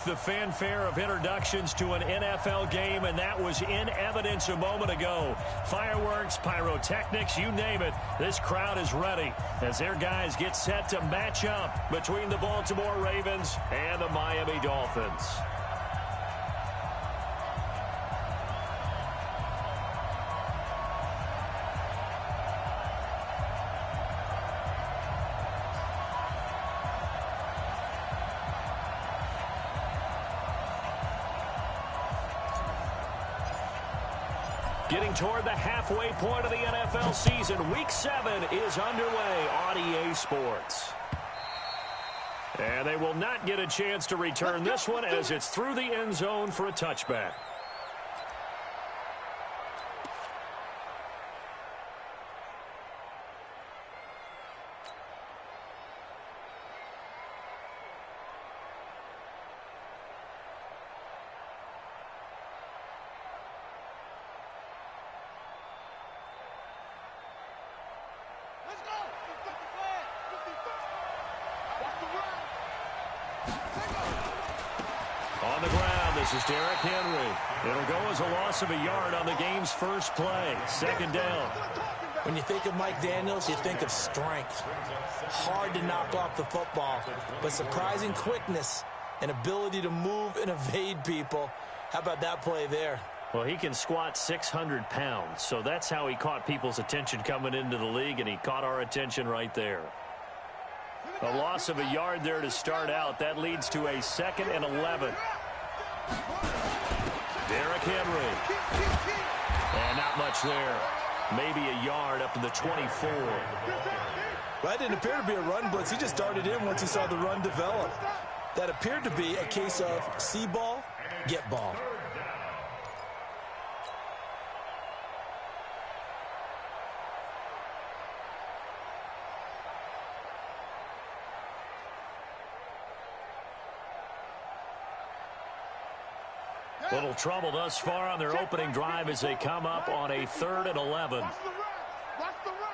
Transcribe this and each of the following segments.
The fanfare of introductions to an NFL game, and that was in evidence a moment ago. Fireworks, pyrotechnics, you name it. This crowd is ready as their guys get set to match up between the Baltimore Ravens and the Miami Dolphins. Getting toward the halfway point of the NFL season, Week 7 is underway on EA Sports. And they will not get a chance to return this one as it's through the end zone for a touchback. On the ground, this is Derrick Henry. It'll go as a loss of a yard on the game's first play. Second down. When you think of Mike Daniels, you think of strength. Hard to knock off the football, but surprising quickness and ability to move and evade people. How about that play there? Well, he can squat 600 pounds, so that's how he caught people's attention coming into the league, and he caught our attention right there. A loss of a yard there to start out. That leads to a 2nd and 11. Derrick Henry. And not much there. Maybe a yard up to the 24. That didn't appear to be a run blitz. He just darted in once he saw the run develop. That appeared to be a case of see ball, get ball. Little trouble thus far on their opening drive as they come up on a 3rd and 11. Watch the run.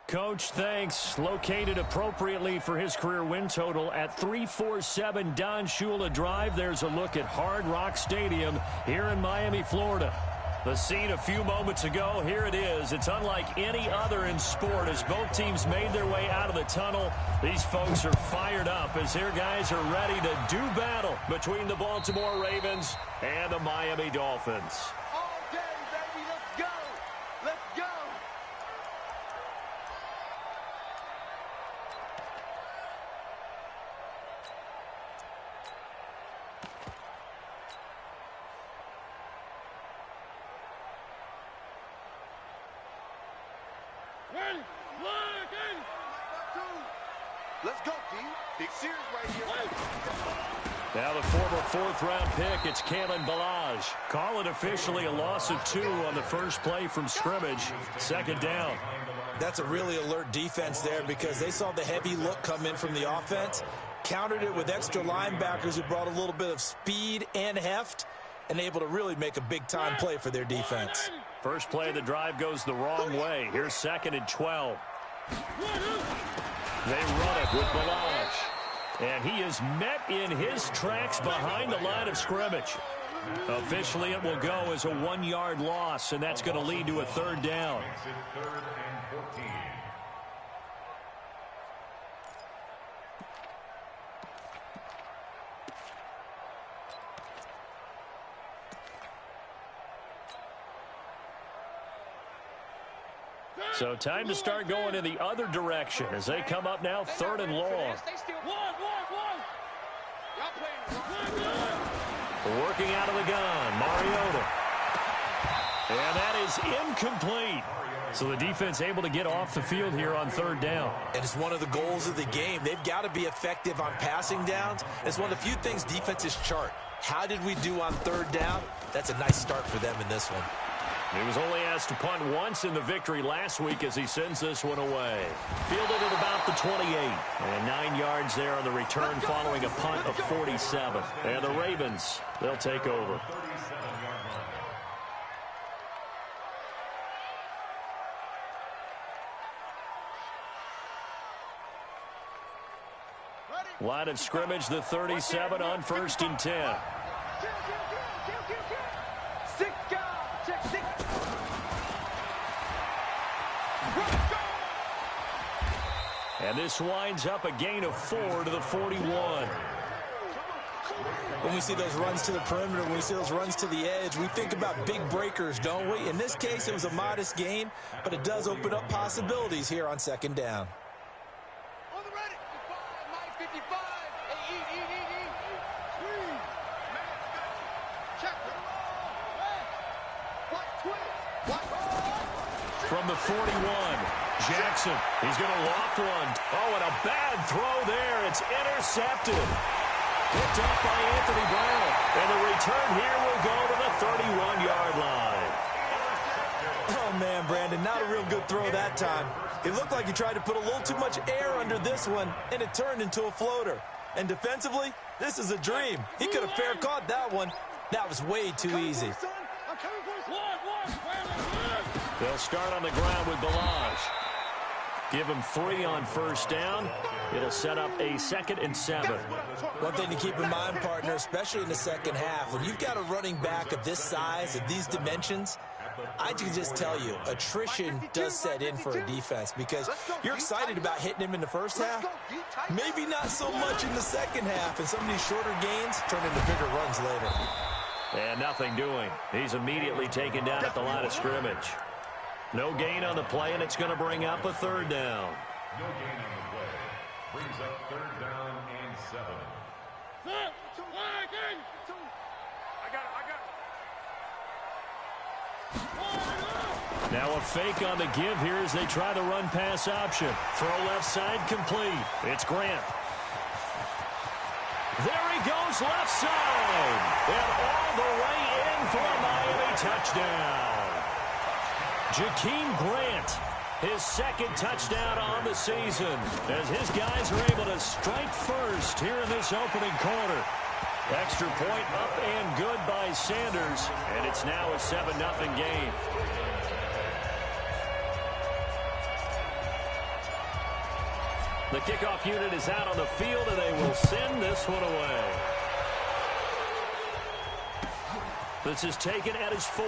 Coach, thanks. Located appropriately for his career win total at 347 Don Shula Drive. There's a look at Hard Rock Stadium here in Miami, Florida. The scene a few moments ago, here it is. It's unlike any other in sport as both teams made their way out of the tunnel. These folks are fired up as their guys are ready to do battle between the Baltimore Ravens and the Miami Dolphins. All day, baby. Let's go. Let's go. Ready, looking. Let's go, D. Big series right here. Now the former fourth-round pick, it's Kalen Ballage. Call it officially a loss of 2 on the first play from scrimmage. Second down. That's a really alert defense there because they saw the heavy look come in from the offense, countered it with extra linebackers who brought a little bit of speed and heft, and able to really make a big-time play for their defense. First play of the drive goes the wrong way. Here's 2nd and 12. They run it with Ballage. And he is met in his tracks behind the line of scrimmage. Officially, it will go as a 1-yard loss, and that's going to lead to a 3rd down. So time to start going in the other direction as they come up now 3rd and long. Working out of the gun, Mariota. And that is incomplete. So the defense able to get off the field here on 3rd down. And it's one of the goals of the game. They've got to be effective on passing downs. It's one of the few things defenses chart. How did we do on 3rd down? That's a nice start for them in this one. He was only asked to punt once in the victory last week as he sends this one away. Fielded at about the 28. And 9 yards there on the return following a punt of 47. And the Ravens, they'll take over. Line of scrimmage, the 37 on 1st and 10. And this winds up a gain of 4 to the 41. When we see those runs to the perimeter, when we see those runs to the edge, we think about big breakers, don't we? In this case, it was a modest gain, but it does open up possibilities here on 2nd down. On the ready. 55, Mike 55. Hey, eat. Squeeze. Check it. What twist? From the 41. Jackson, he's going to loft one. Oh, and a bad throw there. It's intercepted. Picked up by Anthony Brown. And the return here will go to the 31-yard line. Oh, man, Brandon, not a real good throw that time. It looked like he tried to put a little too much air under this one, and it turned into a floater. And defensively, this is a dream. He could have fair caught that one. That was way too easy. They'll start on the ground with Ballage. Give him 3 on 1st down. It'll set up a 2nd and 7. One thing to keep in mind, partner, especially in the second half, when you've got a running back of this size, of these dimensions, I can just tell you, attrition does set in for a defense because you're excited about hitting him in the first half. Maybe not so much in the second half, and some of these shorter gains turn into bigger runs later. And nothing doing. He's immediately taken down at the line of scrimmage. No gain on the play, and it's going to bring up a 3rd down. No gain on the play. Brings up 3rd down and 7. Now a fake on the give here as they try the run-pass option. Throw left side complete. It's Grant. There he goes left side. And all the way in for a Miami touchdown. Jakeem Grant, his 2nd touchdown on the season, as his guys are able to strike first here in this opening quarter. Extra point up and good by Sanders, and it's now a 7-0 game. The kickoff unit is out on the field, and they will send this one away. This is taken at his 4.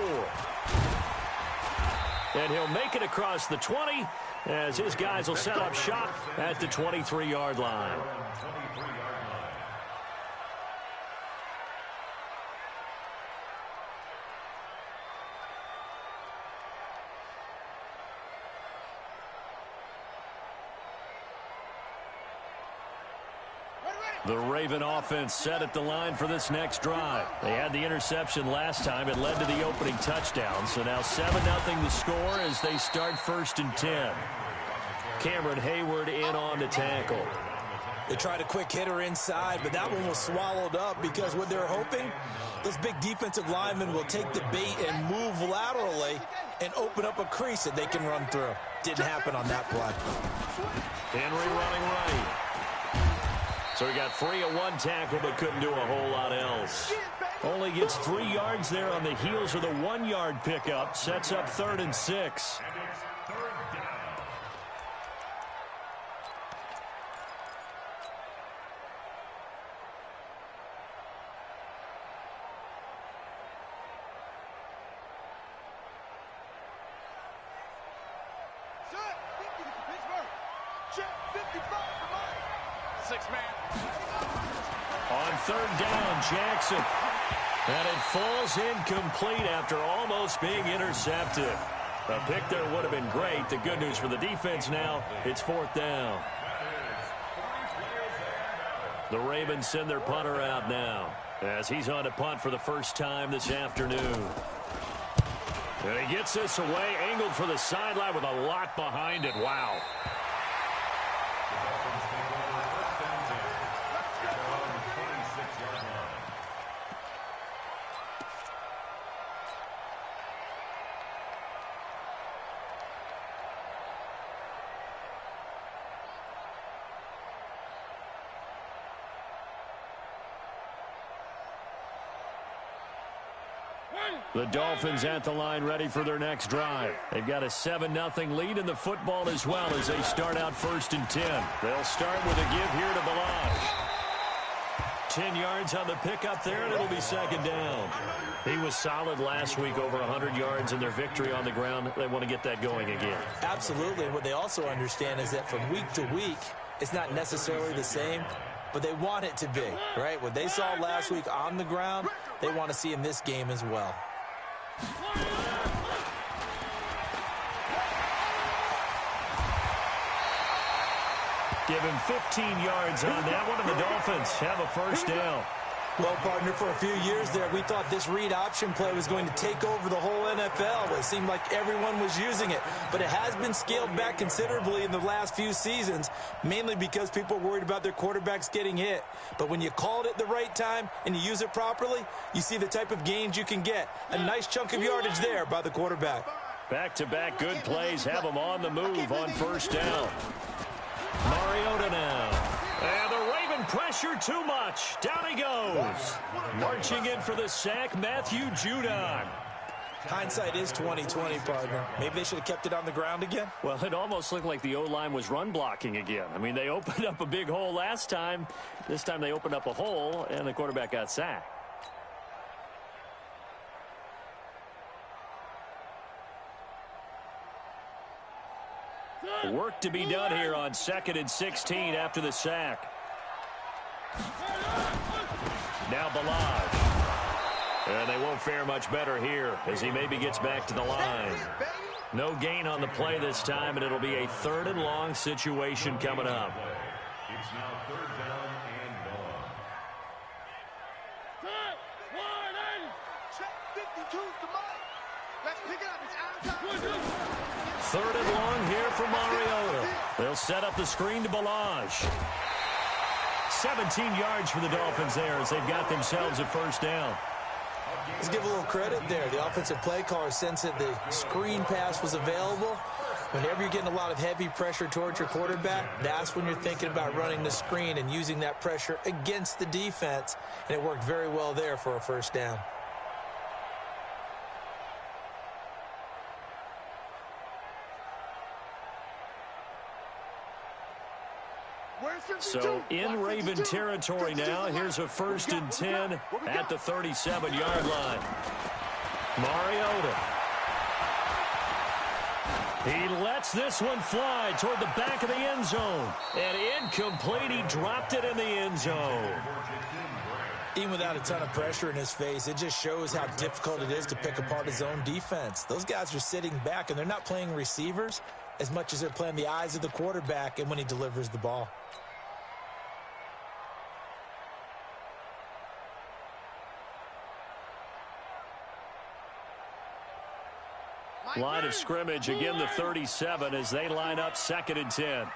And he'll make it across the 20 as his guys will set up shop at the 23-yard line. The Raven offense set at the line for this next drive. They had the interception last time. It led to the opening touchdown. So now 7-0 the score as they start 1st and 10. Cameron Hayward in on the tackle. They tried a quick hitter inside, but that one was swallowed up because what they're hoping, those big defensive linemen will take the bait and move laterally and open up a crease that they can run through. Didn't happen on that play. Henry running right. So he got free of one tackle but couldn't do a whole lot else. Only gets 3 yards there on the heels of the 1-yard pickup. Sets up 3rd and 6. On 3rd down, Jackson. And it falls incomplete after almost being intercepted. A pick there would have been great. The good news for the defense now, it's 4th down. The Ravens send their punter out now as he's on to punt for the first time this afternoon. And he gets this away, angled for the sideline with a lot behind it. Wow. The Dolphins at the line ready for their next drive. They've got a 7-0 lead in the football as well as they start out 1st and 10. They'll start with a give here to Balaj. 10 yards on the pickup there, and it'll be 2nd down. He was solid last week, over 100 yards in their victory on the ground. They want to get that going again. Absolutely. What they also understand is that from week to week, it's not necessarily the same, but they want it to be, right? What they saw last week on the ground, they want to see in this game as well. Give him 15 yards on that one, and the Dolphins have a 1st down. Well, partner, for a few years there, we thought this read option play was going to take over the whole NFL. It seemed like everyone was using it, but it has been scaled back considerably in the last few seasons, mainly because people are worried about their quarterbacks getting hit. But when you call it at the right time and you use it properly, you see the type of gains you can get. A nice chunk of yardage there by the quarterback. Back-to-back good plays have them on the move on 1st down. Mariota now. And the Raven pressure too much. Down he goes. Marching in for the sack, Matthew Judon. Hindsight is 20/20, partner. Maybe they should have kept it on the ground again. Well, it almost looked like the O-line was run blocking again. I mean, they opened up a big hole last time. This time they opened up a hole, and the quarterback got sacked. Work to be done here on 2nd and 16 after the sack. Now Balaj. And they won't fare much better here as he maybe gets back to the line. No gain on the play this time, and it'll be a 3rd and long situation coming up. It's now 3rd down and 1. 3rd and long here for Mariota. They'll set up the screen to Balaj. 17 yards for the Dolphins there as they've got themselves a 1st down. Let's give a little credit there. The offensive play caller sensed that the screen pass was available. Whenever you're getting a lot of heavy pressure towards your quarterback, that's when you're thinking about running the screen and using that pressure against the defense. And it worked very well there for a 1st down. So in Raven territory now. Here's a 1st and 10 at the 37-yard line. Mariota. He lets this one fly toward the back of the end zone. And incomplete. He dropped it in the end zone. Even without a ton of pressure in his face, it just shows how difficult it is to pick apart his own defense. Those guys are sitting back, and they're not playing receivers as much as they're playing the eyes of the quarterback and when he delivers the ball. Line of scrimmage, again the 37 as they line up 2nd and 10.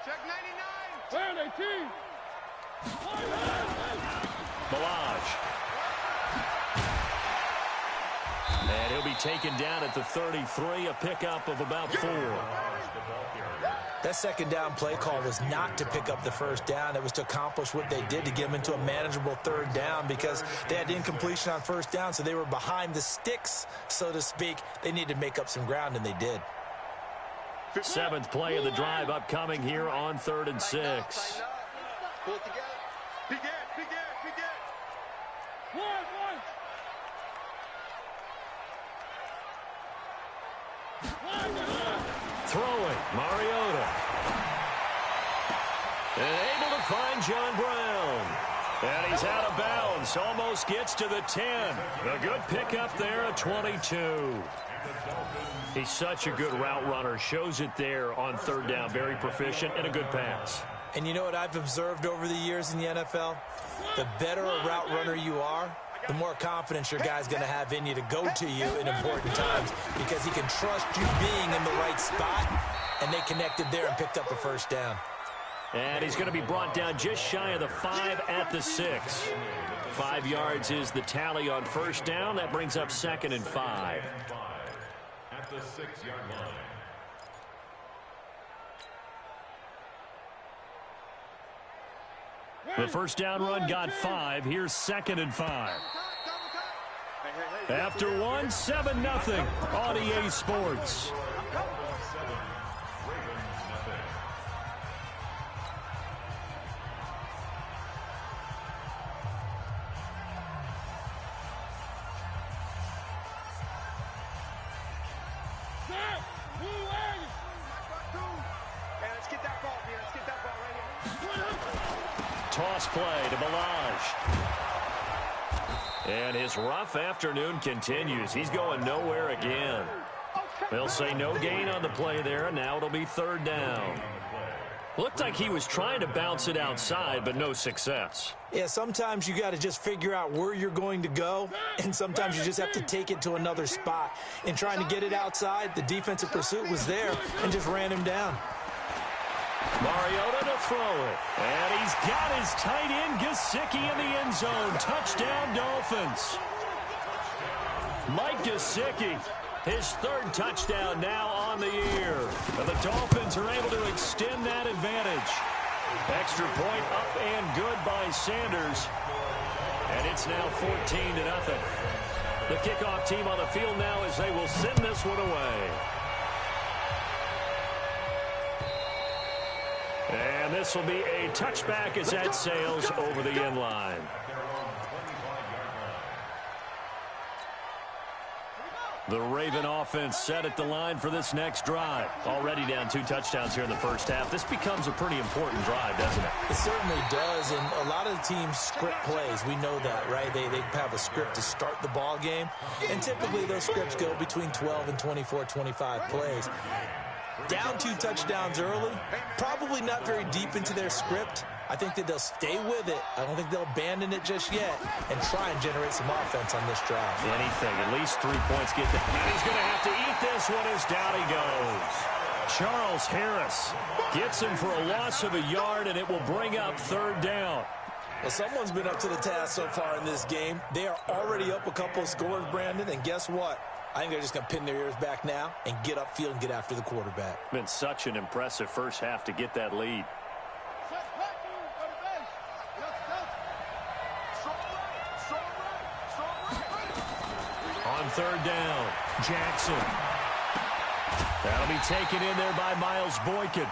Check 99. Balaj. And he'll be taken down at the 33, a pickup of about 4. That 2nd down play call was not to pick up the 1st down. It was to accomplish what they did, to get them into a manageable 3rd down, because they had incompletion on 1st down, so they were behind the sticks, so to speak. They needed to make up some ground, and they did. 7th play of the drive upcoming here on 3rd and 6. Pull it together. Begin. Throwing, Mariota. And able to find John Brown. And he's out of bounds. Almost gets to the 10. A good pickup there at 22. He's such a good route runner. Shows it there on 3rd down. Very proficient and a good pass. And you know what I've observed over the years in the NFL? The better a route runner you are, the more confidence your guy's going to have in you to go to you in important times, because he can trust you being in the right spot, and they connected there and picked up a 1st down. And he's going to be brought down just shy of the 5 at the 6. 5 yards is the tally on 1st down. That brings up 2nd and 5. At the 6-yard line. The 1st down run got 5. Here's 2nd and 5. After 1, 7-0 on EA Sports. Toss play to Balaj. And his rough afternoon continues. He's going nowhere again. They'll say no gain on the play there, and now it'll be 3rd down. Looked like he was trying to bounce it outside, but no success. Yeah, sometimes you got to just figure out where you're going to go, and sometimes you just have to take it to another spot. In trying to get it outside, the defensive pursuit was there and just ran him down. Mariota to throw it. And he's got his tight end, Gesicki, in the end zone. Touchdown, Dolphins. Mike Gesicki, his 3rd touchdown now on the year. And the Dolphins are able to extend that advantage. Extra point up and good by Sanders. And it's now 14-0. The kickoff team on the field now as they will send this one away. And this will be a touchback as that sails over the end line. The Raven offense set at the line for this next drive. Already down 2 touchdowns here in the 1st half. This becomes a pretty important drive, doesn't it? It certainly does, and a lot of the teams script plays. We know that, right? They have a script to start the ball game, and typically those scripts go between 12 and 24, 25 plays. Down 2 touchdowns early, probably not very deep into their script. I think that they'll stay with it. I don't think they'll abandon it just yet and try and generate some offense on this drive. Anything, at least 3 points get there. And he's going to have to eat this one as down he goes. Charles Harris gets him for a loss of a yard, and it will bring up 3rd down. Well, someone's been up to the task so far in this game. They are already up a couple of scores, Brandon, and guess what? I think they're just going to pin their ears back now and get upfield and get after the quarterback. Been such an impressive 1st half to get that lead. On 3rd down, Jackson. That'll be taken in there by Miles Boykin.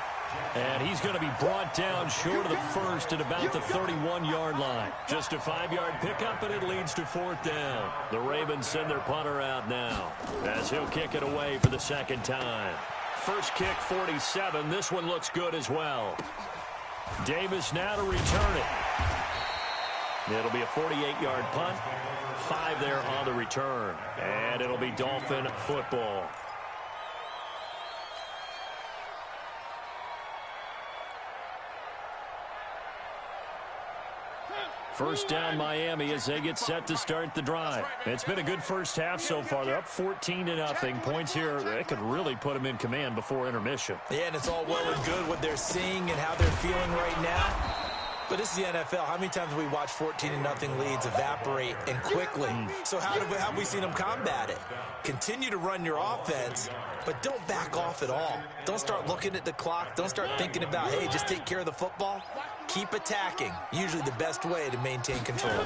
And he's going to be brought down short of the first at about the 31-yard line. Just a 5-yard pickup, and it leads to 4th down. The Ravens send their punter out now as he'll kick it away for the second time. First kick, 47. This one looks good as well. Davis now to return it. It'll be a 48-yard punt. 5 there on the return. And it'll be Dolphin football. First down Miami as they get set to start the drive. It's been a good first half so far. They're up 14-0. Points here, they could really put them in command before intermission. Yeah, and it's all well and good what they're seeing and how they're feeling right now. But this is the NFL. How many times have we watched 14-0 leads evaporate and quickly? So how have we seen them combat it? Continue to run your offense, but don't back off at all. Don't start looking at the clock. Don't start thinking about, hey, just take care of the football. Keep attacking. Usually the best way to maintain control.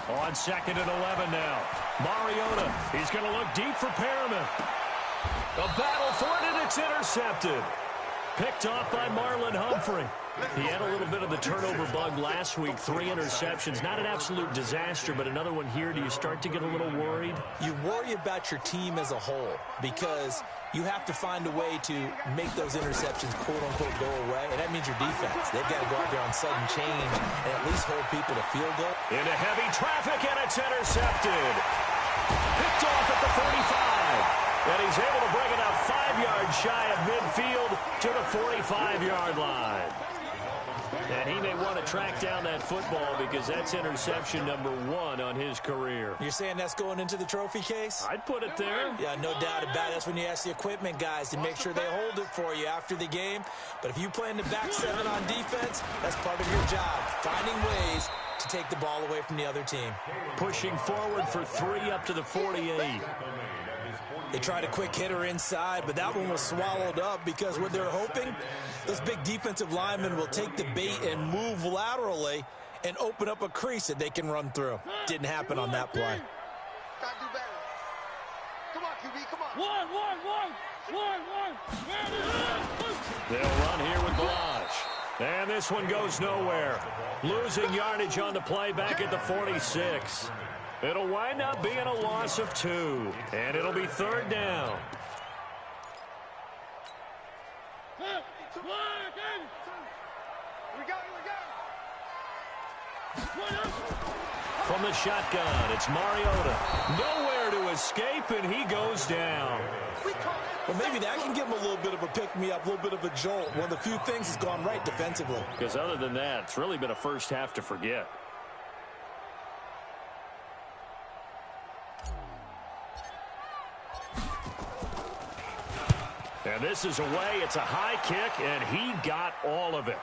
On 2nd and 11 now. Mariota, he's going to look deep for Perriman. A battle for it, and it's intercepted. Picked off by Marlon Humphrey. He had a little bit of the turnover bug last week. 3 interceptions. Not an absolute disaster, but another one here. Do you start to get a little worried? You worry about your team as a whole because you have to find a way to make those interceptions, quote-unquote, go away, and that means your defense. They've got to go out there on sudden change and at least hold people to field goal. Into heavy traffic, and it's intercepted. Picked off at the 45. And he's able to bring it out 5 yards shy of midfield to the 45-yard line. And he may want to track down that football because that's interception number 1 on his career. You're saying that's going into the trophy case? I'd put it there. Yeah, no doubt about it. That's when you ask the equipment guys to make sure they hold it for you after the game. But if you play in the back 7 on defense, that's part of your job, finding ways to take the ball away from the other team. Pushing forward for 3 up to the 48. They tried a quick hitter inside, but that one was swallowed up because what they're hoping, those big defensive linemen will take the bait and move laterally and open up a crease that they can run through. Didn't happen on that play. Gotta do better. Come on, QB, come on. One. They'll run here with Balazs. And this one goes nowhere. Losing yardage on the play back at the 46. It'll wind up being a loss of 2. And it'll be 3rd down. From the shotgun, it's Mariota. Nowhere to escape, and he goes down. Well, maybe that can give him a little bit of a pick-me-up, a little bit of a jolt. One of the few things that's gone right defensively. Because other than that, it's really been a first half to forget. And this is away. It's a high kick, and he got all of it.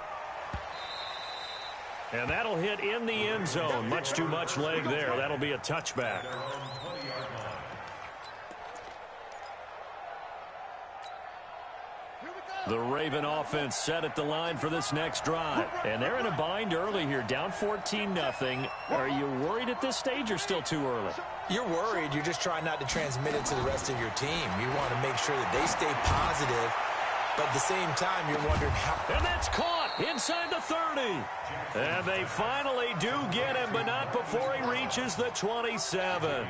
And that'll hit in the end zone. Much too much leg there. That'll be a touchback. The Raven offense set at the line for this next drive. And they're in a bind early here, down 14-0. Are you worried at this stage or still too early? You're worried. You're just trying not to transmit it to the rest of your team. You want to make sure that they stay positive, but at the same time, you're wondering how... And that's caught inside the 30. And they finally do get him, but not before he reaches the 27.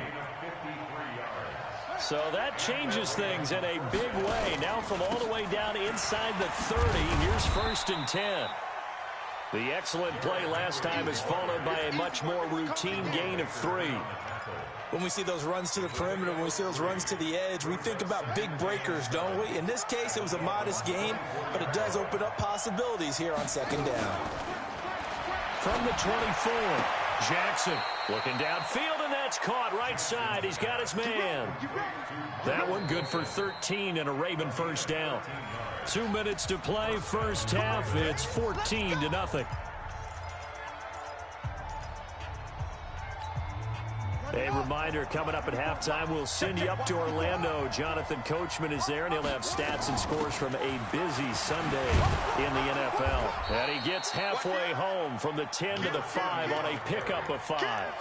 So that changes things in a big way. Now from all the way down inside the 30, here's 1st and 10. The excellent play last time is followed by a much more routine gain of 3. When we see those runs to the perimeter, when we see those runs to the edge, we think about big breakers, don't we? In this case, it was a modest gain, but it does open up possibilities here on 2nd down. From the 24, Jackson looking downfield, and that's caught right side. He's got his man. That one good for 13 and a Raven 1st down. 2 minutes to play, first half. It's 14-0. A reminder, coming up at halftime, we'll send you up to Orlando. Jonathan Coachman is there, and he'll have stats and scores from a busy Sunday in the NFL. And he gets halfway home from the 10 to the 5 on a pickup of 5.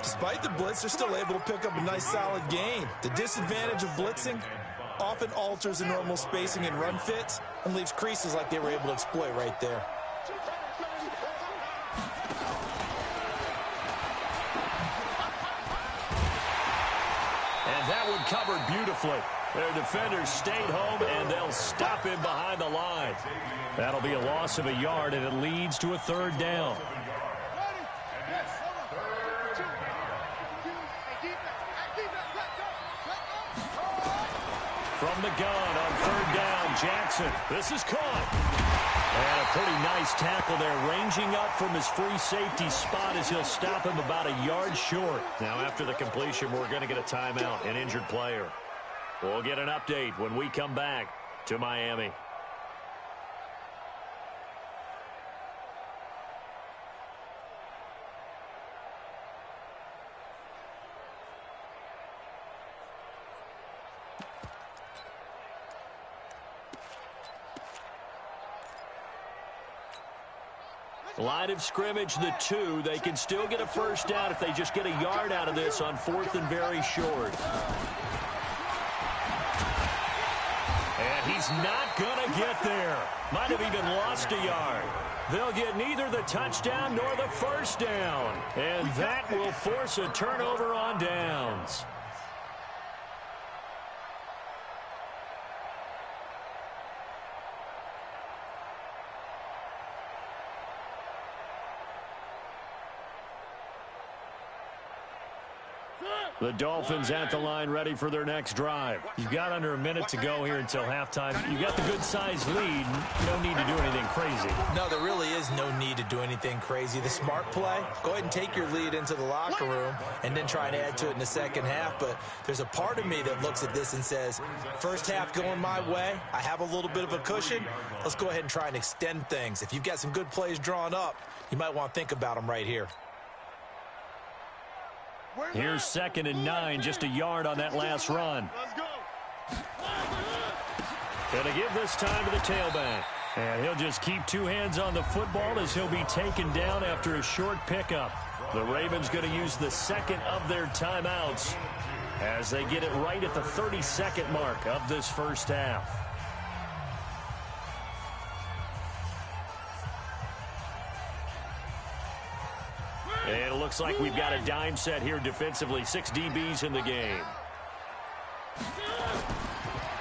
Despite the blitz, they're still able to pick up a nice solid gain. The disadvantage of blitzing, often alters the normal spacing and run fits and leaves creases like they were able to exploit right there. And that one covered beautifully. Their defenders stayed home, and they'll stop him behind the line. That'll be a loss of a yard, and it leads to a third down. From the gun on third down, Jackson. This is caught. And a pretty nice tackle there, ranging up from his free safety spot as he'll stop him about a yard short. Now, after the completion, we're going to get a timeout, an injured player. We'll get an update when we come back to Miami. Line of scrimmage, the 2. They can still get a first down if they just get a yard out of this on 4th and very short. And he's not going to get there. Might have even lost a yard. They'll get neither the touchdown nor the first down. And that will force a turnover on downs. The Dolphins at the line ready for their next drive. You've got under a minute to go here until halftime. You've got the good-sized lead. No need to do anything crazy. No, there really is no need to do anything crazy. The smart play, go ahead and take your lead into the locker room and then try and add to it in the second half. But there's a part of me that looks at this and says, first half going my way, I have a little bit of a cushion. Let's go ahead and try and extend things. If you've got some good plays drawn up, you might want to think about them right here. Here's 2nd and 9, just a yard on that last run. Gonna give this time to the tailback. And he'll just keep 2 hands on the football as he'll be taken down after a short pickup. The Ravens gonna use the 2nd of their timeouts as they get it right at the 32nd mark of this first half. And it looks like we've got a dime set here defensively. 6 DBs in the game.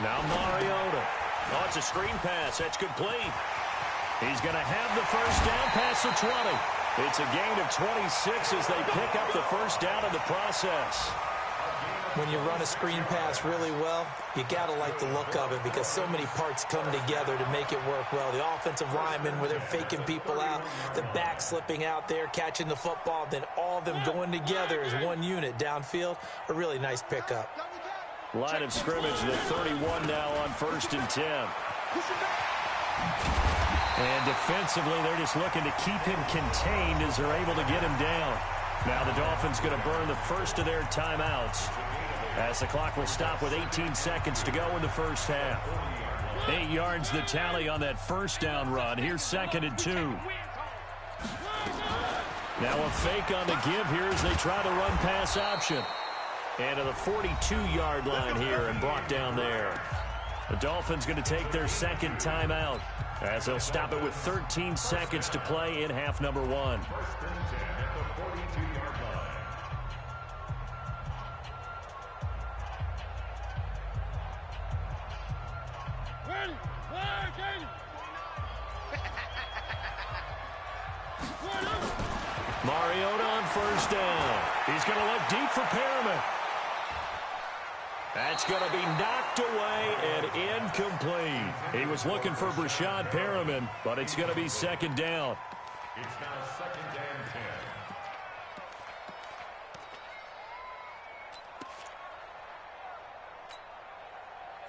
Now Mariota. Oh, it's a screen pass. That's complete. He's going to have the first down past the 20. It's a gain of 26 as they pick up the first down in the process. When you run a screen pass really well, you got to like the look of it because so many parts come together to make it work well. The offensive linemen where they're faking people out, the back slipping out there, catching the football, then all of them going together as one unit downfield. A really nice pickup. Line of scrimmage, the 31 now on 1st and 10. And defensively, they're just looking to keep him contained as they're able to get him down. Now the Dolphins going to burn the first of their timeouts as the clock will stop with 18 seconds to go in the first half. 8 yards the tally on that first down run. Here's 2nd and 2. Now a fake on the give here as they try the run pass option. And to the 42-yard line here and brought down there. The Dolphins going to take their 2nd timeout as they'll stop it with 13 seconds to play in half number 1. Mariota on first down. He's going to look deep for Perriman. That's going to be knocked away and incomplete. He was looking for Brashad Perriman, but it's going to be 2nd down. It's now 2nd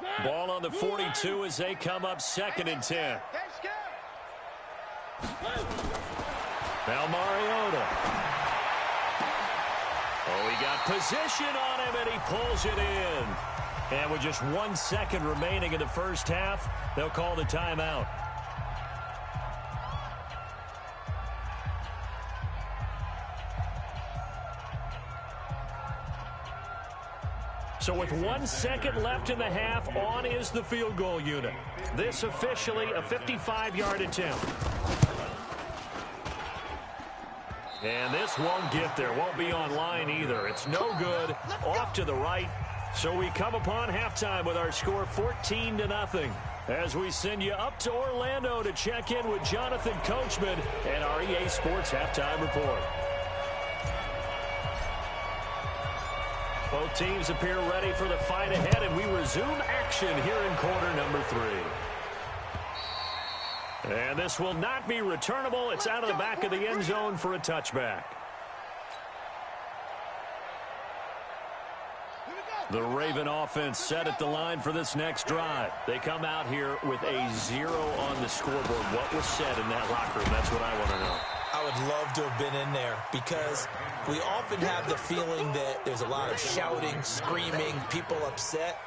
and 10. Ball on the 42 as they come up 2nd and 10. Now Mariota. Oh, he got position on him, and he pulls it in. And with just 1 second remaining in the first half, they'll call the timeout. So with 1 second left in the half, on is the field goal unit. This officially a 55-yard attempt. And this won't get there. Won't be online either. It's no good. Off to the right. So we come upon halftime with our score 14-0. As we send you up to Orlando to check in with Jonathan Coachman and our EA Sports Halftime Report. Both teams appear ready for the fight ahead, and we resume action here in quarter number 3. And this will not be returnable. It's out of the back of the end zone for a touchback. The Raven offense set at the line for this next drive. They come out here with a 0 on the scoreboard. What was said in that locker room? That's what I want to know. I would love to have been in there because we often have the feeling that there's a lot of shouting, screaming, people upset.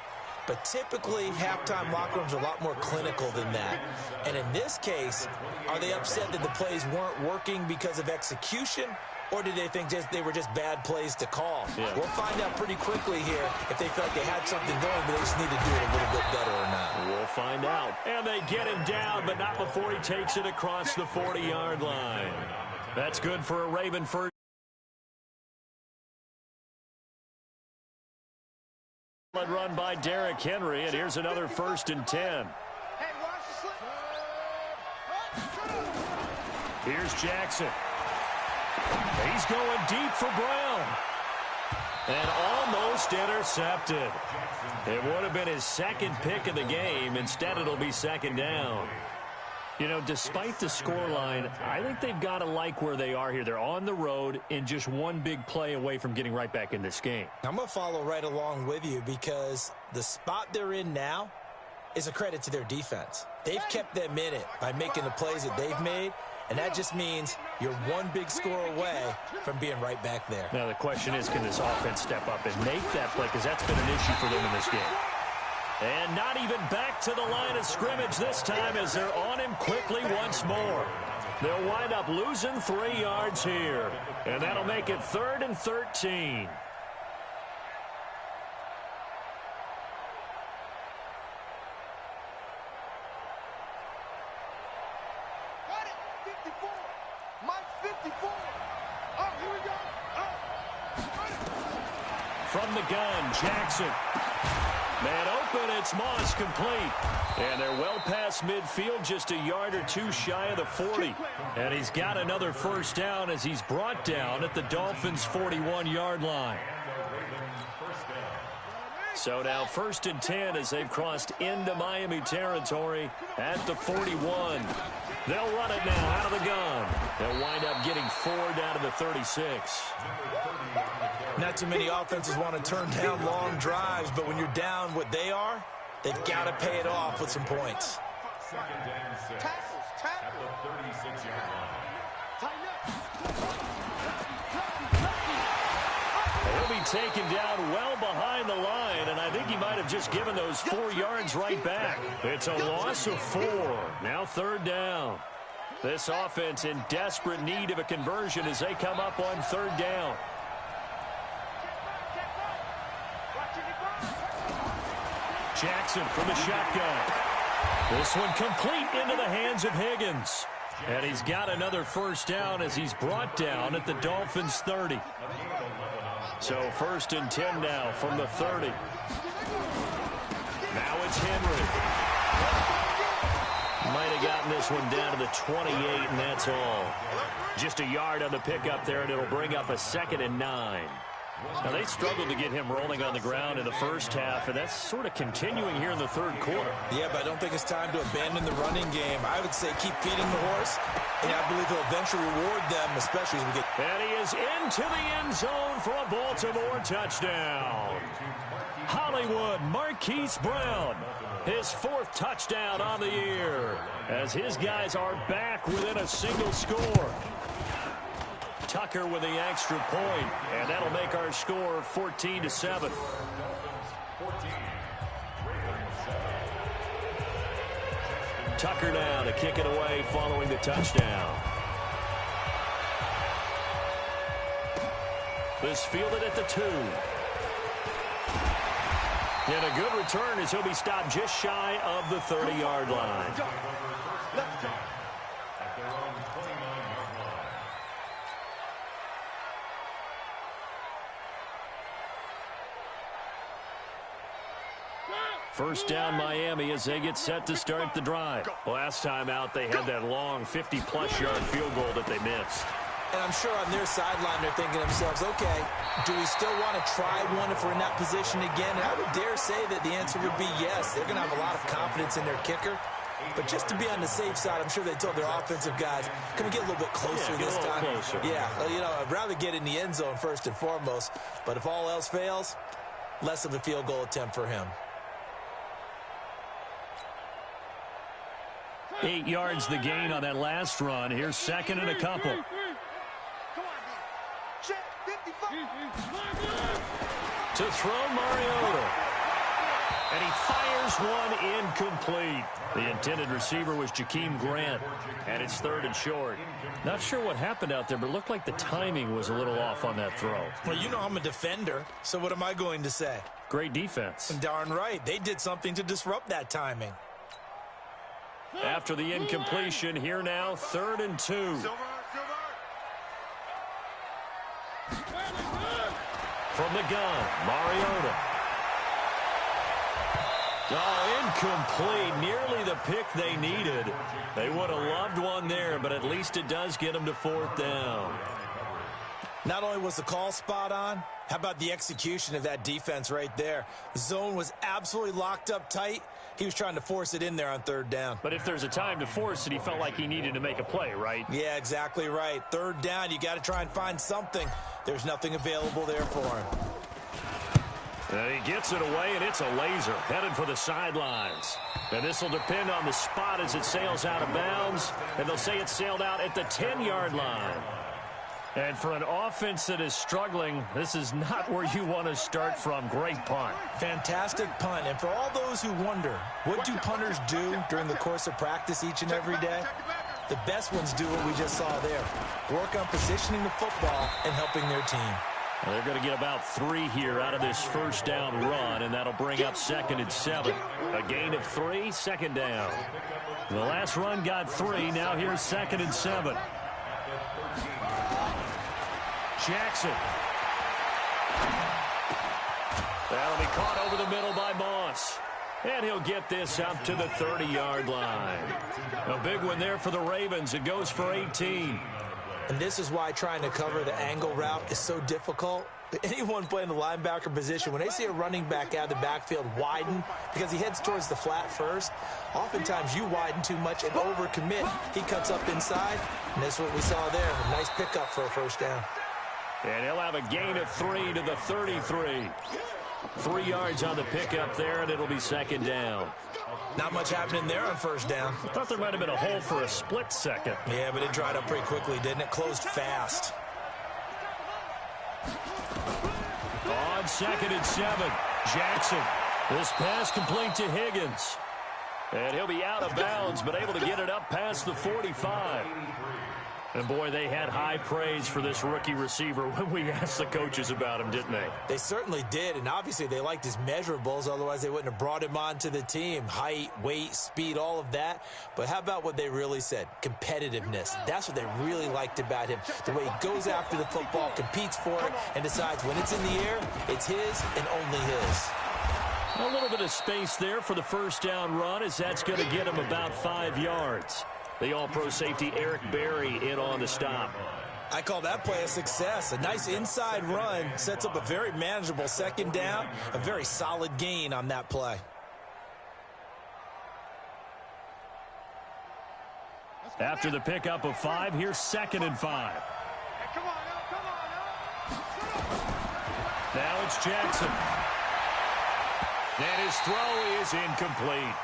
But typically, halftime locker rooms are a lot more clinical than that. And in this case, are they upset that the plays weren't working because of execution? Or did they think they were just bad plays to call? Yeah. We'll find out pretty quickly here if they feel like they had something going, but they just need to do it a little bit better or not. We'll find out. And they get him down, but not before he takes it across the 40-yard line. That's good for a Raven first. Run by Derrick Henry, and here's another 1st and 10. Here's Jackson. He's going deep for Brown. And almost intercepted. It would have been his 2nd pick of the game. Instead, it'll be 2nd down. You know, despite the scoreline, I think they've got to like where they are here. They're on the road and just one big play away from getting right back in this game. I'm going to follow right along with you because the spot they're in now is a credit to their defense. They've kept them in it by making the plays that they've made, and that just means you're one big score away from being right back there. Now, the question is, can this offense step up and make that play? Because that's been an issue for them in this game. And not even back to the line of scrimmage this time as they're on him quickly once more. They'll wind up losing 3 yards here. And that'll make it 3rd and 13. Got it. 54. Mike 54. Oh, here we go. From the gun, Jackson. Man open, it's Moss complete. And they're well past midfield, just a yard or 2 shy of the 40. And he's got another 1st down as he's brought down at the Dolphins' 41-yard line. So now 1st and 10 as they've crossed into Miami territory at the 41. They'll run it now out of the gun. They'll wind up getting 4 down to the 36. Not too many offenses want to turn down long drives, but when you're down what they are, they've got to pay it off with some points. 2nd and 6 at the 36-yard line. He'll be taken down well behind the line, and I think he might have just given those 4 yards right back. It's a loss of 4. Now 3rd down. This offense in desperate need of a conversion as they come up on 3rd down. Jackson from the shotgun. This one complete into the hands of Higgins. And he's got another 1st down as he's brought down at the Dolphins' 30. So 1st and 10 now from the 30. Now it's Henry. Might have gotten this one down to the 28, and that's all. Just a yard on the pickup there, and it'll bring up a 2nd and 9. Now, they struggled to get him rolling on the ground in the 1st half, and that's sort of continuing here in the 3rd quarter. Yeah, but I don't think it's time to abandon the running game. I would say keep feeding the horse, and I believe he'll eventually reward them, especially as we get... And he is into the end zone for a Baltimore touchdown. Hollywood Marquise Brown, his 4th touchdown on the year, as his guys are back within a single score. Tucker with the extra point, and that'll make our score 14-7. Tucker now to kick it away following the touchdown. This fielded at the 2. And a good return as he'll be stopped just shy of the 30-yard line. Let's go. At their own 29-yard line. First down Miami as they get set to start the drive. Last time out, they had that long 50-plus yard field goal that they missed. And I'm sure on their sideline they're thinking to themselves, okay, do we still want to try one if we're in that position again? And I would dare say that the answer would be yes. They're going to have a lot of confidence in their kicker. But just to be on the safe side, I'm sure they told their offensive guys, can we get a little bit closer this time? Closer. Yeah, well, you know, I'd rather get in the end zone first and foremost. But if all else fails, less of a field goal attempt for him. 8 yards the gain on that last run. Here's second and a couple. Come on, man. Check 55. To throw Mariota. And he fires one incomplete. The intended receiver was Jakeem Grant. And it's third and short. Not sure what happened out there, but it looked like the timing was a little off on that throw. Well, you know I'm a defender, so what am I going to say? Great defense. Darn right. They did something to disrupt that timing. After the incompletion, here now, 3rd and 2. Silver. From the gun, Mariota. Oh, incomplete. Nearly the pick they needed. They would have loved one there, but at least it does get them to 4th down. Not only was the call spot on, how about the execution of that defense right there? The zone was absolutely locked up tight. He was trying to force it in there on 3rd down. But if there's a time to force it, he felt like he needed to make a play, right? Yeah, exactly right. 3rd down, you got to try and find something. There's nothing available there for him. And he gets it away, and it's a laser headed for the sidelines. And this will depend on the spot as it sails out of bounds. And they'll say it sailed out at the 10-yard line. And for an offense that is struggling, this is not where you want to start from. Great punt. Fantastic punt. And for all those who wonder, what do punters do during the course of practice each and every day? The best ones do what we just saw there. Work on positioning the football and helping their team. Well, they're going to get about 3 here out of this first down run, and that'll bring up 2nd and 7. A gain of 3, 2nd down. The last run got 3. Now here's 2nd and 7. Jackson. That'll be caught over the middle by Moss. And he'll get this up to the 30-yard line. A big one there for the Ravens. It goes for 18. And this is why trying to cover the angle route is so difficult. Anyone playing the linebacker position, when they see a running back out of the backfield widen because he heads towards the flat first, oftentimes you widen too much and overcommit. He cuts up inside, and that's what we saw there. A nice pickup for a first down. And he'll have a gain of 3 to the 33. 3 yards on the pickup there, and it'll be 2nd down. Not much happening there on first down. I thought there might have been a hole for a split second. Yeah, but it dried up pretty quickly, didn't it? Closed fast. On 2nd and 7, Jackson. This pass complete to Higgins. And he'll be out of bounds, but able to get it up past the 45. And, boy, they had high praise for this rookie receiver when we asked the coaches about him, didn't they? They certainly did, and obviously they liked his measurables. Otherwise, they wouldn't have brought him onto the team. Height, weight, speed, all of that. But how about what they really said? Competitiveness. That's what they really liked about him. The way he goes after the football, competes for it, and decides when it's in the air, it's his and only his. A little bit of space there for the first down run, as that's going to get him about 5 yards. The all-pro safety Eric Berry in on the stop. I call that play a success. A nice inside run sets up a very manageable 2nd down. A very solid gain on that play. After the pickup of 5, here's 2nd and 5. Come on now. Now it's Jackson. And his throw is incomplete.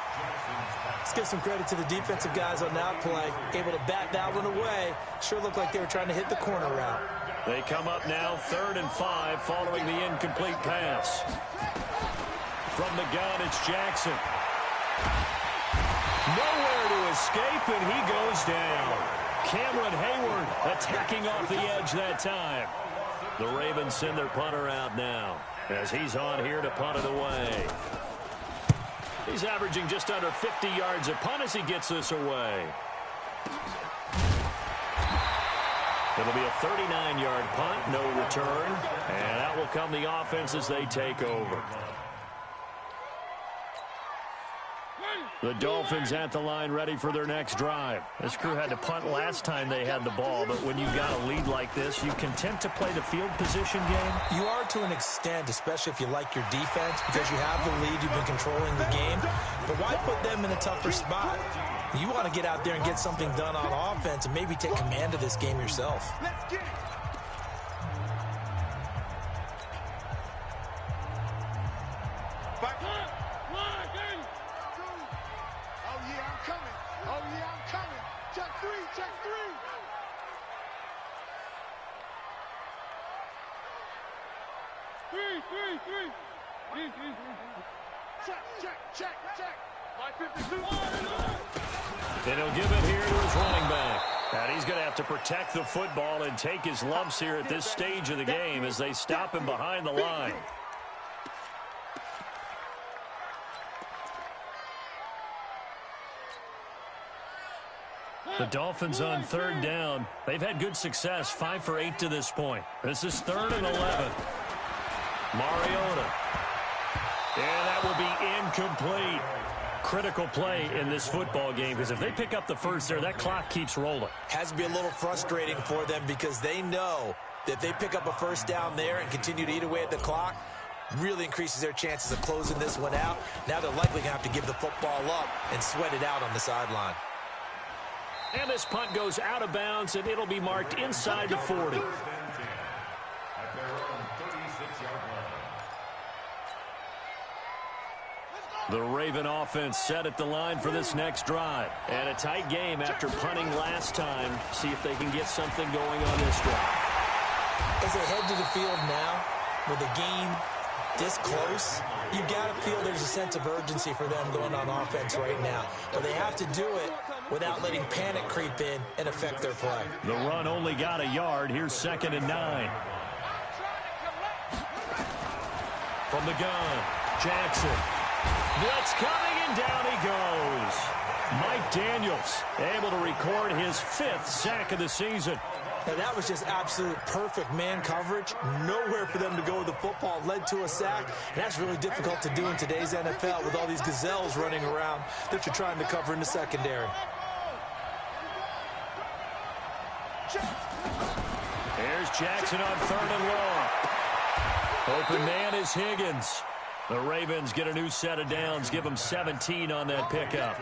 Let's give some credit to the defensive guys on that play. Able to bat that one away. Sure looked like they were trying to hit the corner route. They come up now 3rd and 5 following the incomplete pass. From the gun, it's Jackson. Nowhere to escape, and he goes down. Cameron Hayward attacking off the edge that time. The Ravens send their punter out now. as he's on here to punt it away. He's averaging just under 50 yards a punt as he gets this away. It'll be a 39-yard punt, no return, and out will come the offense as they take over. The Dolphins at the line ready for their next drive. This crew had to punt last time they had the ball, but when you've got a lead like this, you content to play the field position game? You are to an extent, especially if you like your defense, because you have the lead, you've been controlling the game. But why put them in a tougher spot? You want to get out there and get something done on offense and maybe take command of this game yourself. Let's get it. Check three. Check. And he'll give it here to his running back. And he's going to have to protect the football and take his lumps here at this stage of the game as they stop him behind the line. The Dolphins on third down. They've had good success, 5 for 8 to this point. This is 3rd and 11. Mariota. And that will be incomplete. Critical play in this football game, because if they pick up the first there, that clock keeps rolling. Has to be a little frustrating for them because they know that if they pick up a first down there and continue to eat away at the clock, really increases their chances of closing this one out. Now they're likely going to have to give the football up and sweat it out on the sideline. And this punt goes out of bounds, and it'll be marked inside the 40. The Raven offense set at the line for this next drive. And a tight game after punting last time. See if they can get something going on this drive. As they head to the field now, with the game this close, you've got to feel there's a sense of urgency for them going on offense right now. But they have to do it without letting panic creep in and affect their play. The run only got a yard. Here's 2nd and 9. From the gun, Jackson. Blitz coming, and down he goes. Mike Daniels able to record his 5th sack of the season. Now that was just absolute perfect man coverage. Nowhere for them to go with the football. Led to a sack. And that's really difficult to do in today's NFL with all these gazelles running around that you're trying to cover in the secondary. Here's Jackson on 3rd and long. Open man is Higgins. The Ravens get a new set of downs, give them 17 on that pickup.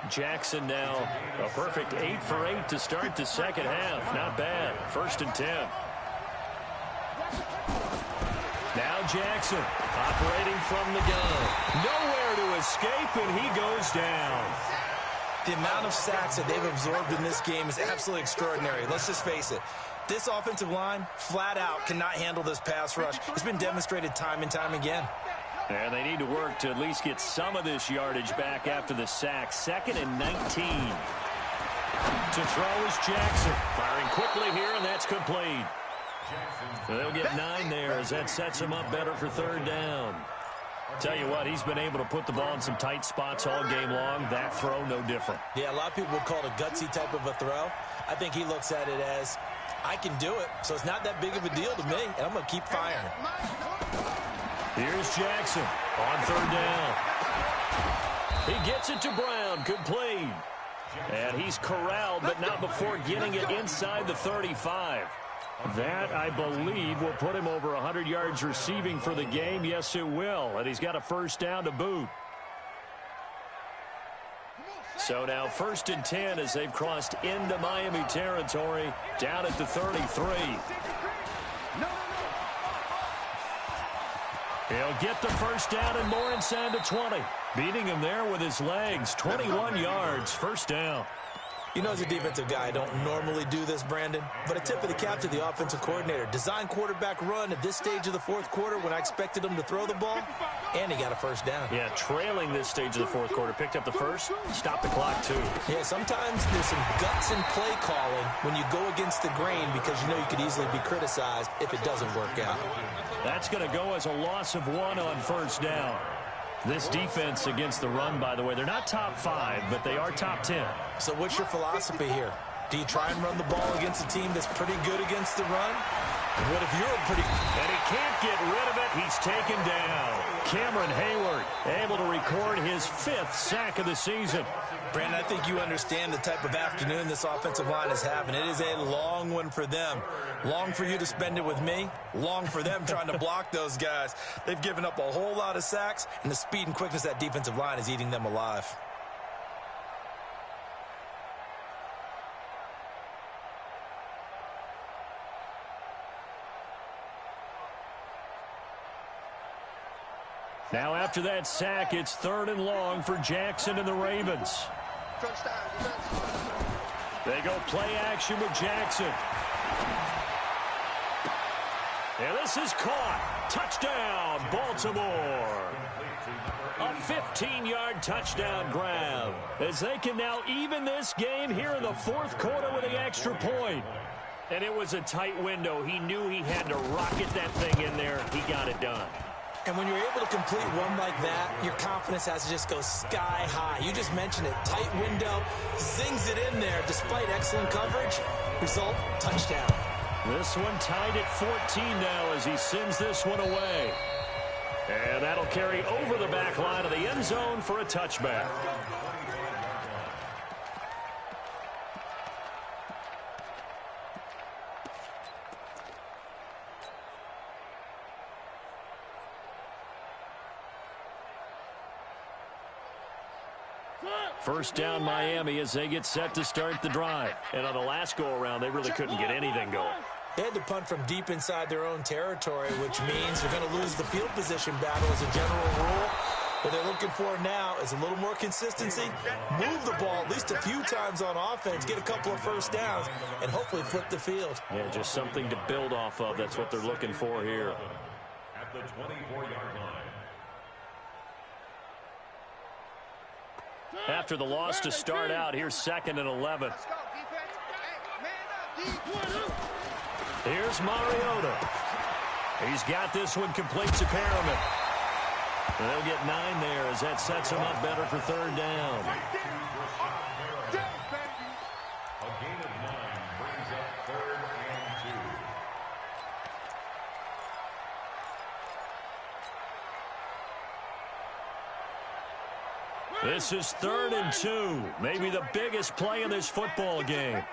Jackson now a perfect 8 for 8 to start the second half. Not bad. 1st and 10. Now Jackson operating from the gun. Nowhere to escape, and he goes down. The amount of sacks that they've absorbed in this game is absolutely extraordinary. Let's just face it. This offensive line, flat out, cannot handle this pass rush. It's been demonstrated time and time again. And they need to work to at least get some of this yardage back after the sack. 2nd and 19. To throw is Jackson. Firing quickly here, and that's complete. So they'll get 9 there as that sets him up better for 3rd down. Tell you what, he's been able to put the ball in some tight spots all game long. That throw, no different. Yeah, a lot of people would call it a gutsy type of a throw. I think he looks at it as, I can do it, so it's not that big of a deal to me, and I'm going to keep firing. Here's Jackson on 3rd down. He gets it to Brown, complete. And he's corralled, but not before getting it inside the 35. That, I believe, will put him over 100 yards receiving for the game. Yes, it will. And he's got a 1st down to boot. So now 1st and 10 as they've crossed into Miami territory down at the 33. He'll get the 1st down and more inside the 20. Beating him there with his legs. 21 yards, 1st down. You know, as a defensive guy, I don't normally do this, Brandon, but a tip of the cap to the offensive coordinator. Design quarterback run at this stage of the fourth quarter when I expected him to throw the ball, and he got a first down. Yeah, trailing this stage of the fourth quarter. Picked up the first, stopped the clock, too. Yeah, sometimes there's some guts in play calling when you go against the grain because you know you could easily be criticized if it doesn't work out. That's going to go as a loss of 1 on first down. This defense against the run, by the way, they're not top 5, but they are top 10. So what's your philosophy here? Do you try and run the ball against a team that's pretty good against the run? What if you're pretty... And he can't get rid of it. He's taken down. Cameron Hayward able to record his 5th sack of the season. Brandon, I think you understand the type of afternoon this offensive line is having. It is a long one for them. Long for you to spend it with me. Long for them trying to block those guys. They've given up a whole lot of sacks, and the speed and quickness of that defensive line is eating them alive. Now after that sack, it's 3rd and long for Jackson and the Ravens. They go play action with Jackson. And this is caught. Touchdown, Baltimore. A 15-yard touchdown grab as they can now even this game here in the fourth quarter with the extra point. And it was a tight window. He knew he had to rocket that thing in there. He got it done. And when you're able to complete one like that, your confidence has to just go sky high. You just mentioned it. Tight window, zings it in there despite excellent coverage. Result, touchdown. This one tied at 14 now as he sends this one away. And that'll carry over the back line of the end zone for a touchback. First down Miami as they get set to start the drive. And on the last go-around, they really couldn't get anything going. They had to punt from deep inside their own territory, which means they're going to lose the field position battle as a general rule. What they're looking for now is a little more consistency, move the ball at least a few times on offense, get a couple of first downs, and hopefully flip the field. Yeah, just something to build off of. That's what they're looking for here. At the 24-yard line. After the loss to start out, here's 2nd and 11. Here's Mariota. He's got this one complete to Perriman. And they'll get 9 there as that sets him up better for 3rd down. A gain of 9 brings up 3rd and 2. This is 3rd and 2. Maybe the biggest play in this football game.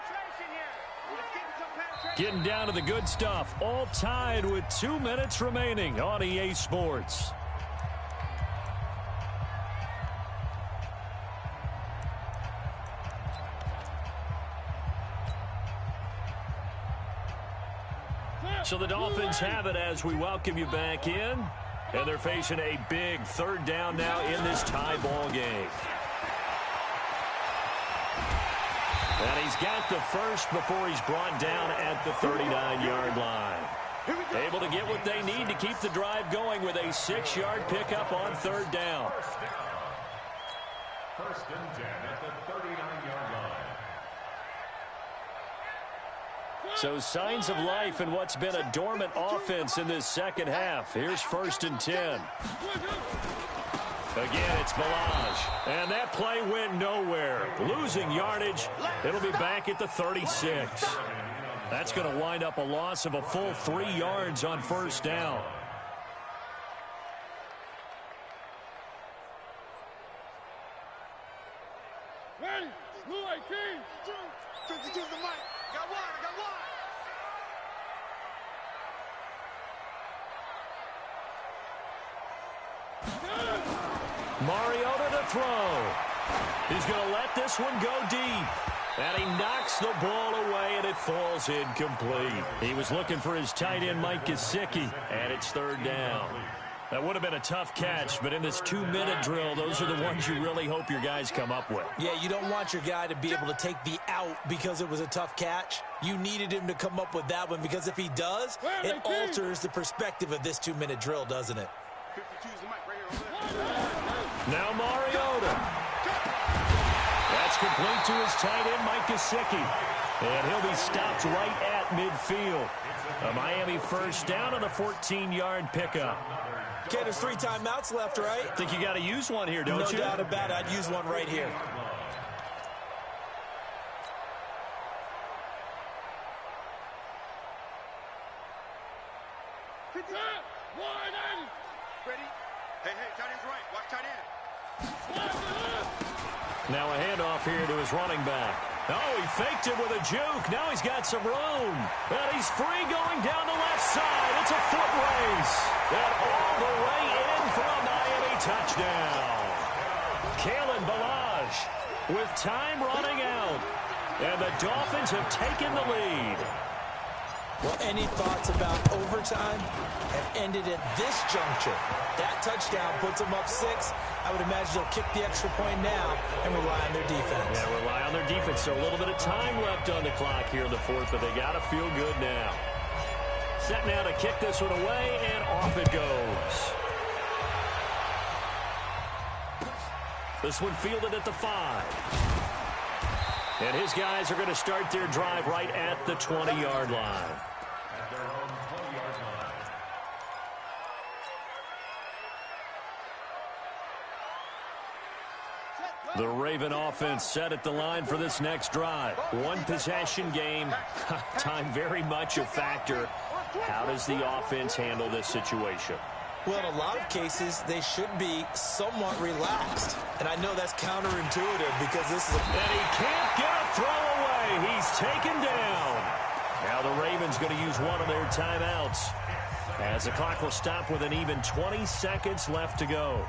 Getting down to the good stuff. All tied with 2 minutes remaining on EA Sports. So the Dolphins have it as we welcome you back in. And they're facing a big 3rd down now in this tie ball game. And he's got the first before he's brought down at the 39-yard line. Able to get what they need to keep the drive going with a 6-yard pickup on 3rd down. First and 10 at the 39-yard line. So signs of life in what's been a dormant offense in this second half. Here's 1st and 10. Again, it's Balaj. And that play went nowhere. Losing yardage. It'll be back at the 36. That's going to wind up a loss of a full 3 yards on 1st down. Ready? Blue 18. To the mic. Got one. Mariota to throw. He's going to let this one go deep. And he knocks the ball away, and it falls incomplete. He was looking for his tight end, Mike Gesicki, and it's 3rd down. That would have been a tough catch, but in this 2-minute drill, those are the ones you really hope your guys come up with. Yeah, you don't want your guy to be able to take the out because it was a tough catch. You needed him to come up with that one because if he does, it alters the perspective of this 2-minute drill, doesn't it? Now Mariota. That's complete to his tight end, Mike Gesicki. And he'll be stopped right at midfield. A Miami first down on a 14-yard pickup. Okay, there's 3 timeouts left, right? I think you got to use one here, don't you? No doubt about it. I'd use one right here. Ready? Hey, tight end's right. Watch tight end. Now a handoff here to his running back. Oh, he faked it with a juke. Now he's got some room. And he's free going down the left side. It's a foot race. And all the way in for a Miami touchdown. Kalen Ballage with time running out. And the Dolphins have taken the lead. Well, any thoughts about overtime have ended at this juncture. That touchdown puts them up 6. I would imagine they'll kick the extra point now and rely on their defense. Yeah, rely on their defense. So a little bit of time left on the clock here in the 4th, but they got to feel good now. Set now to kick this one away, and off it goes. This one fielded at the 5. And his guys are going to start their drive right at the 20-yard line. At their own 20-yard line. The Raven offense set at the line for this next drive. One possession game. Time very much a factor. How does the offense handle this situation? Well, in a lot of cases, they should be somewhat relaxed. And I know that's counterintuitive because this is And he can't get a throw away. He's taken down. Now the Ravens going to use one of their timeouts as the clock will stop with an even 20 seconds left to go.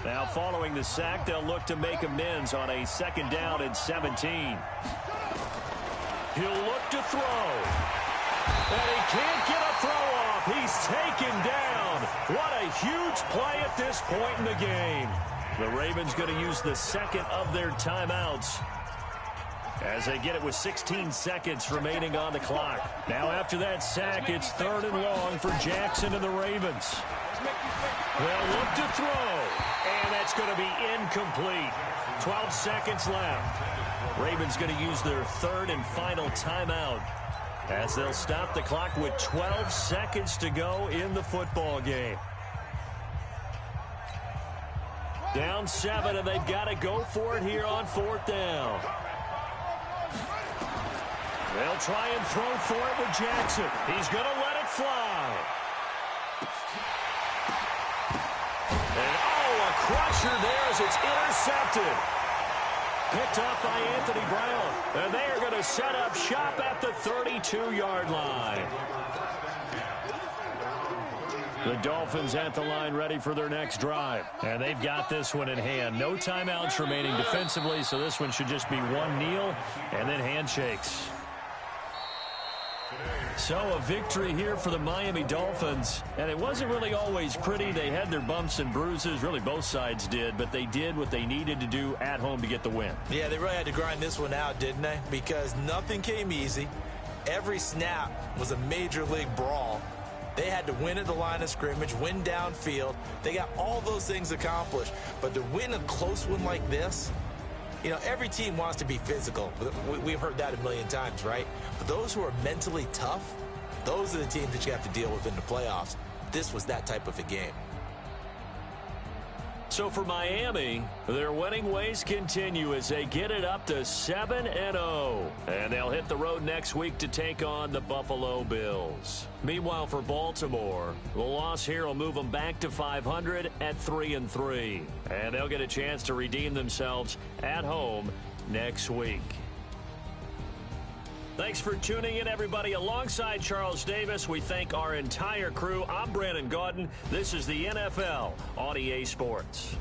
Now following the sack, they'll look to make amends on a 2nd down and 17. He'll look to throw. And he can't get a throw off. He's taken down. What a huge play at this point in the game. The Ravens going to use the 2nd of their timeouts as they get it with 16 seconds remaining on the clock. Now after that sack, it's 3rd and long for Jackson and the Ravens. They'll look to throw. And that's going to be incomplete. 12 seconds left. Ravens going to use their 3rd and final timeout as they'll stop the clock with 12 seconds to go in the football game. Down 7, and they've got to go for it here on 4th down. They'll try and throw for it with Jackson. He's going to let it fly. And, oh, a crusher there as it's intercepted. Picked up by Anthony Brown. And they are going to set up shop at the 32-yard line. The Dolphins at the line ready for their next drive. And they've got this one in hand. No timeouts remaining defensively, so this one should just be one kneel and then handshakes. So a victory here for the Miami Dolphins. And it wasn't really always pretty. They had their bumps and bruises. Really, both sides did. But they did what they needed to do at home to get the win. Yeah, they really had to grind this one out, didn't they? Because nothing came easy. Every snap was a major league brawl. They had to win at the line of scrimmage, win downfield. They got all those things accomplished. But to win a close one like this, you know, every team wants to be physical. We've heard that a million times, right? But those who are mentally tough, those are the teams that you have to deal with in the playoffs. This was that type of a game. So for Miami, their winning ways continue as they get it up to 7-0. And they'll hit the road next week to take on the Buffalo Bills. Meanwhile, for Baltimore, the loss here will move them back to 500 at 3-3. And they'll get a chance to redeem themselves at home next week. Thanks for tuning in, everybody. Alongside Charles Davis, we thank our entire crew. I'm Brandon Gaudin. This is the NFL on EA Sports.